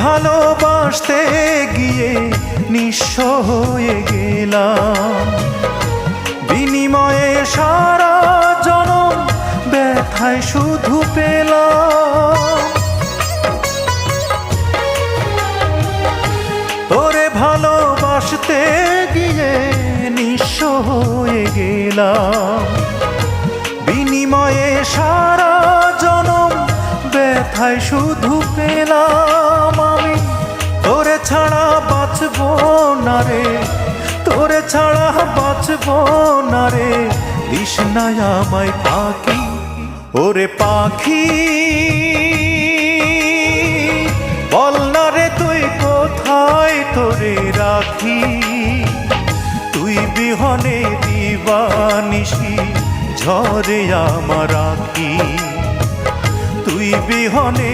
ভালোবাসতে গিয়ে নিঃস্ব হয়ে গেলাম, বিনিময়ে সারা জনম ব্যথায় শুধু পেলাম। তোরে ভালোবাসতে গিয়ে নিঃস্ব হয়ে গেলাম, বিনিময়ে সারা জনম ব্যথায় শুধু পেলাম। আমি তোরে ছাড়া বাঁচব না রে, তোরে ছাড়া বাঁচব না রে, দিস না আমায় পাখি। ওরে পাখি বল না রে তুই কোথায় তোরে রাখি, তুই বিহনে দিবানিশি ঝরে আমার আঁখি, তুই বিহনে